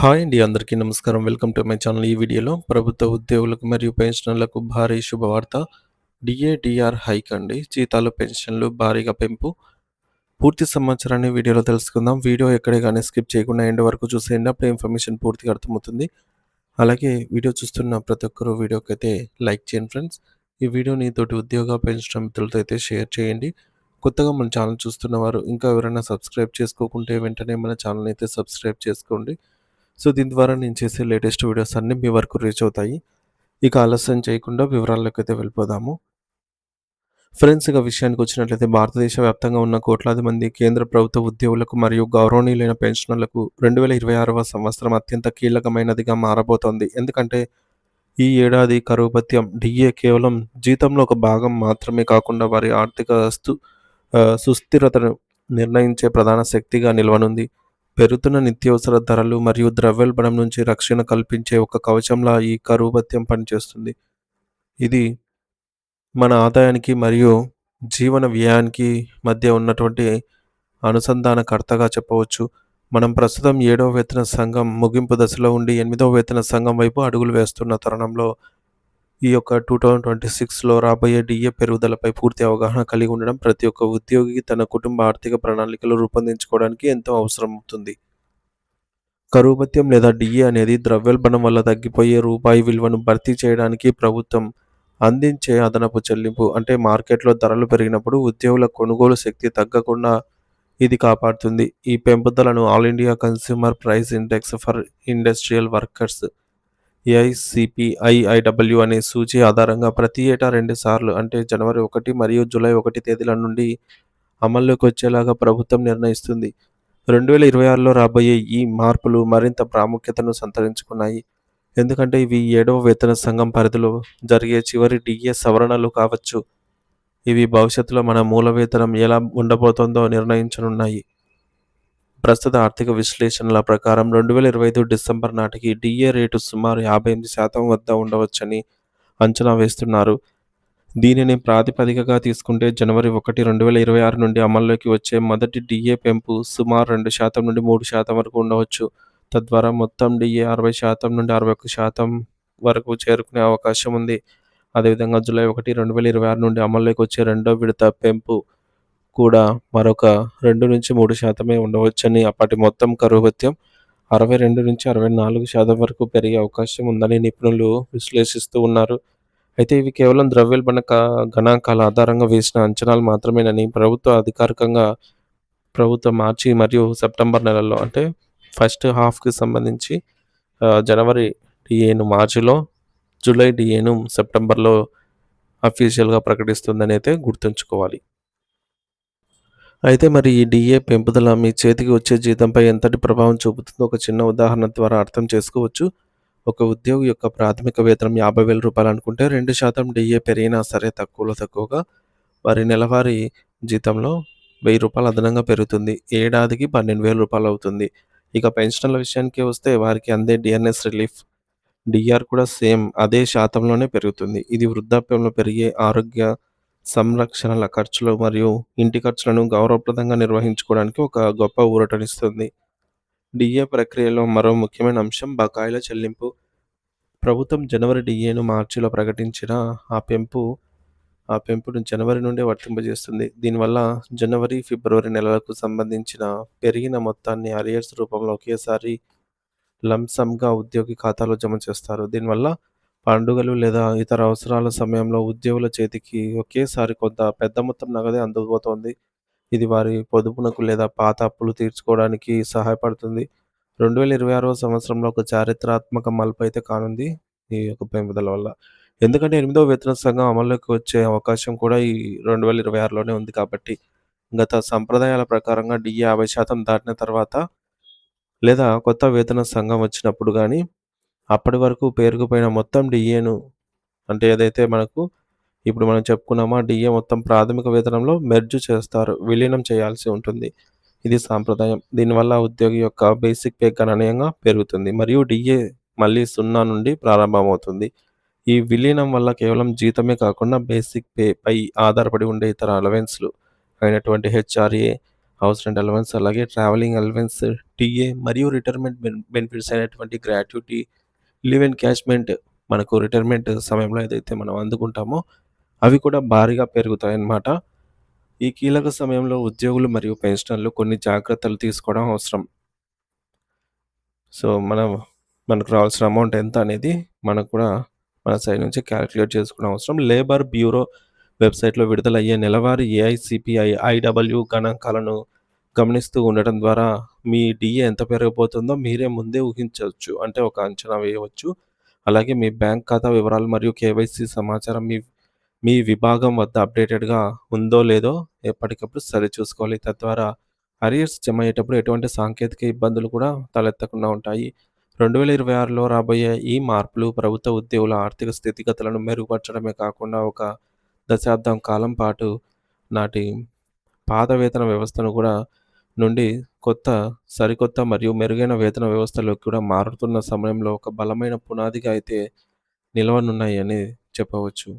Hi అండి. అందరికీ నమస్కారం. Welcome to my channel. ఈ వీడియోలో ప్రభుత్వ ఉద్యోగులకు మరియు పెన్షనర్లకు భారీ శుభవార్త. డీఏ హైక్ అండి. జీతాలు, పెన్షన్లు భారీగా పెంపు. పూర్తి సమాచారాన్ని వీడియోలో తెలుసుకుందాం. వీడియో ఎక్కడే గానీ స్కిప్ చేయకుండా ఎండ్ వరకు చూసేయండి. అప్పుడే ఇన్ఫర్మేషన్ పూర్తిగా అర్థమవుతుంది. అలాగే వీడియో చూస్తున్న ప్రతి ఒక్కరు వీడియోకైతే లైక్ చేయండి ఫ్రెండ్స్. ఈ వీడియోని తోటి ఉద్యోగ, పెన్షన్ మిత్రులతో అయితే షేర్ చేయండి. కొత్తగా మన ఛానల్ చూస్తున్నవారు ఇంకా ఎవరైనా సబ్స్క్రైబ్ చేసుకోకుంటే వెంటనే మన ఛానల్‌ని అయితే సబ్స్క్రైబ్ చేసుకోండి. సో, దీని ద్వారా నేను చేసే లేటెస్ట్ వీడియోస్ అన్నీ మీ వరకు రీచ్ అవుతాయి. ఇక ఆలస్యం చేయకుండా వివరాల్లోకైతే వెళ్ళిపోదాము. ఫ్రెండ్స్, ఇక విషయానికొచ్చినట్లయితే భారతదేశ వ్యాప్తంగా ఉన్న కోట్లాది మంది కేంద్ర ప్రభుత్వ ఉద్యోగులకు మరియు గౌరవనీయులైన పెన్షనర్లకు 2026వ సంవత్సరం అత్యంత కీలకమైనదిగా మారబోతోంది. ఎందుకంటే ఈ ఏడాది కరువు భత్యం డీఏ కేవలం జీతంలో ఒక భాగం మాత్రమే కాకుండా వారి ఆర్థిక సుస్థిరతను నిర్ణయించే ప్రధాన శక్తిగా నిలవనుంది. పెరుగుతున్న నిత్యావసర ధరలు మరియు ద్రవ్యోల్బణం నుంచి రక్షణ కల్పించే ఒక కవచంలా ఈ కరువు భత్యం పనిచేస్తుంది. ఇది మన ఆదాయానికి మరియు జీవన వ్యయానికి మధ్య ఉన్నటువంటి అనుసంధానకర్తగా చెప్పవచ్చు. మనం ప్రస్తుతం 7వ వేతన సంఘం ముగింపు దశలో ఉండి 8వ వేతన సంఘం వైపు అడుగులు వేస్తున్న తరుణంలో ఈ యొక్క 2026లో రాబోయే డీఏ పెరుగుదలపై పూర్తి అవగాహన కలిగి ఉండడం ప్రతి ఒక్క ఉద్యోగికి తన కుటుంబ ఆర్థిక ప్రణాళికలు రూపొందించుకోవడానికి ఎంతో అవసరమవుతుంది. కరువు భత్యం లేదా డీఏ అనేది ద్రవ్యోల్బణం వల్ల తగ్గిపోయే రూపాయి విలువను భర్తీ చేయడానికి ప్రభుత్వం అందించే అదనపు చెల్లింపు. అంటే మార్కెట్‌లో ధరలు పెరిగినప్పుడు ఉద్యోగుల కొనుగోలు శక్తి తగ్గకుండా ఇది కాపాడుతుంది. ఈ పెంపుదలను all India consumer price index for industrial workers AICPIIW అనే సూచి ఆధారంగా ప్రతి ఏటా 2 సార్లు అంటే జనవరి 1 మరియు జూలై 1 తేదీల నుండి అమల్లోకి వచ్చేలాగా ప్రభుత్వం నిర్ణయిస్తుంది. 2026లో రాబోయే ఈ మార్పులు మరింత ప్రాముఖ్యతను సంతరించుకున్నాయి. ఎందుకంటే ఇవి 7వ వేతన సంఘం పరిధిలో జరిగే చివరి డీఏ సవరణలు కావచ్చు. ఇవి భవిష్యత్తులో మన మూల వేతనం ఎలా ఉండబోతోందో నిర్ణయించనున్నాయి. ప్రస్తుత ఆర్థిక విశ్లేషణల ప్రకారం 2025 డిసెంబర్ నాటికి డీఏ రేటు సుమారు 58% వద్ద ఉండవచ్చని అంచనా వేస్తున్నారు. దీనిని ప్రాతిపదికగా తీసుకుంటే జనవరి 1, 2026 నుండి అమల్లోకి వచ్చే మొదటి డీఏ పెంపు సుమారు 2% నుండి 3% వరకు ఉండవచ్చు. తద్వారా మొత్తం డీఏ 60% నుండి 61% వరకు చేరుకునే అవకాశం ఉంది. అదేవిధంగా జూలై 1, 2026 నుండి అమల్లోకి వచ్చే రెండో విడత పెంపు కూడా మరొక 2-3% ఉండవచ్చని, అప్పటి మొత్తం కరువు భత్యం 62-64% వరకు పెరిగే అవకాశం ఉందని నిపుణులు విశ్లేషిస్తూ ఉన్నారు. అయితే ఇవి కేవలం ద్రవ్యోల్బణ గణాంకాల ఆధారంగా వేసిన అంచనాలు మాత్రమేనని ప్రభుత్వం మార్చి మరియు సెప్టెంబర్ నెలల్లో అంటే ఫస్ట్ హాఫ్‌కి సంబంధించి జనవరి డీఏను మార్చిలో, జూలై డీఏను సెప్టెంబర్‌లో అఫీషియల్‌గా ప్రకటిస్తుందని అయితే గుర్తుంచుకోవాలి. అయితే మరి ఈ డీఏ పెంపుదల మీ చేతికి వచ్చే జీతంపై ఎంతటి ప్రభావం చూపుతుందో ఒక చిన్న ఉదాహరణ ద్వారా అర్థం చేసుకోవచ్చు. ఒక ఉద్యోగి యొక్క ప్రాథమిక వేతనం రూ. 50,000 అనుకుంటే 2% డీఏ పెరిగినా సరే తక్కువలో తక్కువగా వారి నెలవారీ జీతంలో రూ. 1,000 అదనంగా పెరుగుతుంది. ఏడాదికి రూ. 12,000 అవుతుంది. ఇక పెన్షనర్ల విషయానికి వస్తే వారికి అందే డిఎన్ఎస్ రిలీఫ్ డీఆర్ కూడా సేమ్ అదే శాతంలోనే పెరుగుతుంది. ఇది వృద్ధాప్యంలో పెరిగే ఆరోగ్య సంరక్షణల ఖర్చులు మరియు ఇంటి ఖర్చులను గౌరవప్రదంగా నిర్వహించుకోవడానికి ఒక గొప్ప ఊరటనిస్తుంది. డీఏ ప్రక్రియలో మరో ముఖ్యమైన అంశం బకాయిల చెల్లింపు. ప్రభుత్వం జనవరి డీఏను మార్చిలో ప్రకటించిన ఆ పెంపును జనవరి నుండే వర్తింపజేస్తుంది. దీనివల్ల జనవరి, ఫిబ్రవరి నెలలకు సంబంధించిన పెరిగిన మొత్తాన్ని అరియర్స్ రూపంలో ఒకేసారి లంసమ్‌గా ఉద్యోగి ఖాతాలో జమ చేస్తారు. దీనివల్ల పండుగలు లేదా ఇతర అవసరాల సమయంలో ఉద్యోగుల చేతికి ఒకేసారి కొంత పెద్ద మొత్తం నగదే అందబోతోంది. ఇది వారి పొదుపునకు లేదా పాత అప్పులు తీర్చుకోవడానికి సహాయపడుతుంది. 2026వ సంవత్సరంలో ఒక చారిత్రాత్మక మలుపైతే కానుంది ఈ యొక్క పెంపుదల వల్ల. ఎందుకంటే 8వ వేతన సంఘం అమల్లోకి వచ్చే అవకాశం కూడా ఈ 2026లోనే ఉంది కాబట్టి, గత సంప్రదాయాల ప్రకారంగా డీఏ 50% దాటిన తర్వాత లేదా కొత్త వేతన సంఘం వచ్చినప్పుడు గానీ, అప్పటి వరకు పేరుకుపోయిన మొత్తం డీఏను అంటే ఏదైతే మనకు ఇప్పుడు మనం చెప్పుకున్నామో ఆ డీఏ మొత్తం ప్రాథమిక వేతనంలో మెర్జ్ చేస్తారు. విలీనం చేయాల్సి ఉంటుంది. ఇది సాంప్రదాయం. దీనివల్ల ఉద్యోగి యొక్క బేసిక్ పే గణనీయంగా పెరుగుతుంది మరియు డీఏ మళ్ళీ 0 నుండి ప్రారంభమవుతుంది. ఈ విలీనం వల్ల కేవలం జీతమే కాకుండా బేసిక్ పే పై ఆధారపడి ఉండే ఇతర అలవెన్స్‌లు అయినటువంటి హెచ్ఆర్ఏ, హౌస్ రెంట్ అలవెన్స్, అలాగే ట్రావెలింగ్ అలవెన్స్, టీఏ మరియు రిటైర్మెంట్ బెనిఫిట్స్ అయినటువంటి గ్రాట్యుటీ, లీవ్ ఎన్‌క్యాష్‌మెంట్ మనకు రిటైర్మెంట్ సమయంలో ఏదైతే మనం అందుకుంటామో అవి కూడా భారీగా పెరుగుతాయన్నమాట. ఈ కీలక సమయంలో ఉద్యోగులు మరియు పెన్షనర్లు కొన్ని జాగ్రత్తలు తీసుకోవడం అవసరం. సో, మనకు రావాల్సిన అమౌంట్ ఎంత అనేది మనకు కూడా మన సైడ్ నుంచి కాలిక్యులేట్ చేసుకోవడం అవసరం. లేబర్ బ్యూరో వెబ్‌సైట్‌లో విడుదలయ్యే నెలవారీ ఏఐసీపీఐ, ఐడబ్ల్యూ గణాంకాలను గమనిస్తూ ఉండటం ద్వారా మీ డీఏ ఎంత పెరగబోతుందో మీరే ముందే ఊహించవచ్చు. అంటే ఒక అంచనా వేయవచ్చు. అలాగే మీ బ్యాంక్ ఖాతా వివరాలు మరియు కేవైసీ సమాచారం మీ మీ విభాగం వద్ద అప్డేటెడ్‌గా ఉందో లేదో ఎప్పటికప్పుడు సరిచూసుకోవాలి. తద్వారా అరియర్స్ జమ అయ్యేటప్పుడు ఎటువంటి సాంకేతిక ఇబ్బందులు కూడా తలెత్తకుండా ఉంటాయి. 2026లో రాబోయే ఈ మార్పులు ప్రభుత్వ ఉద్యోగుల ఆర్థిక స్థితిగతులను మెరుగుపరచడమే కాకుండా ఒక దశాబ్దం కాలం పాటు నాటి పాత వేతన వ్యవస్థను కూడా నుండి కొత్త, సరికొత్త మరియు మెరుగైన వేతన వ్యవస్థలోకి కూడా మారుతున్న సమయంలో ఒక బలమైన పునాదిగా అయితే నిలవనున్నాయని చెప్పవచ్చు.